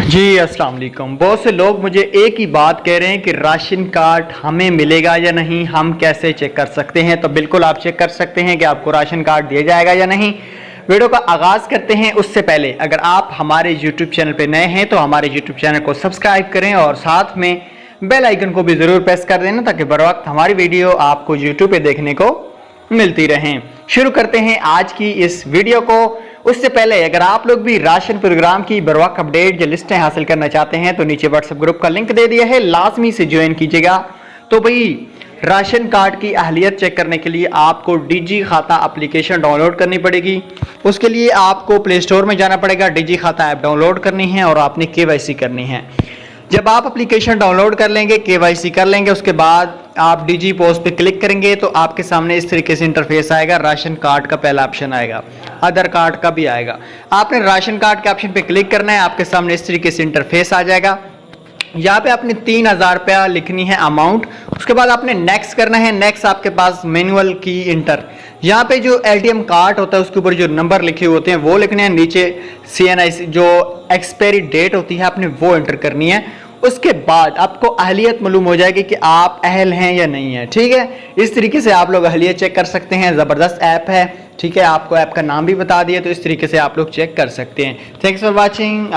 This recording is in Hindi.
जी अस्सलाम वालेकुम। बहुत से लोग मुझे एक ही बात कह रहे हैं कि राशन कार्ड हमें मिलेगा या नहीं, हम कैसे चेक कर सकते हैं। तो बिल्कुल आप चेक कर सकते हैं कि आपको राशन कार्ड दिया जाएगा या नहीं। वीडियो का आगाज़ करते हैं उससे पहले अगर आप हमारे यूट्यूब चैनल पर नए हैं तो हमारे यूट्यूब चैनल को सब्सक्राइब करें और साथ में बेल आइकन को भी ज़रूर प्रेस कर देना ताकि बर वक्त हमारी वीडियो आपको यूट्यूब पर देखने को मिलती रहें। शुरू करते हैं आज की इस वीडियो को। उससे पहले अगर आप लोग भी राशन प्रोग्राम की बर वक्त अपडेट या लिस्टें हासिल करना चाहते हैं तो नीचे व्हाट्सएप ग्रुप का लिंक दे दिया है, लाजमी से ज्वाइन कीजिएगा। तो भाई राशन कार्ड की अहलियत चेक करने के लिए आपको डिजी खाता एप्लीकेशन डाउनलोड करनी पड़ेगी। उसके लिए आपको प्ले स्टोर में जाना पड़ेगा, डिजी खाता ऐप डाउनलोड करनी है और आपने केवाईसी करनी है। जब आप एप्लीकेशन डाउनलोड कर लेंगे, केवाईसी कर लेंगे, उसके बाद आप डिजी पोस्ट पे क्लिक करेंगे तो आपके सामने इस तरीके से इंटरफेस आएगा। राशन कार्ड का पहला ऑप्शन आएगा, आधार कार्ड का भी आएगा। आपने राशन कार्ड के ऑप्शन पे क्लिक करना है, आपके सामने इस तरीके से इंटरफेस आ जाएगा। यहाँ पे आपने 3000 रुपया लिखनी है अमाउंट। उसके बाद आपने नेक्स्ट करना है। नेक्स्ट आपके पास मैनुअल की इंटर, यहाँ पे जो एटीएम कार्ड होता है उसके ऊपर जो नंबर लिखे होते हैं वो लिखने हैं। नीचे CNI जो एक्सपायरी डेट होती है आपने वो एंटर करनी है। उसके बाद आपको अहलियत मालूम हो जाएगी कि आप अहल हैं या नहीं है। ठीक है, इस तरीके से आप लोग अहलियत चेक कर सकते हैं। ज़बरदस्त ऐप है। ठीक है, आपको ऐप का नाम भी बता दिया तो इस तरीके से आप लोग चेक कर सकते हैं। Thanks for watching.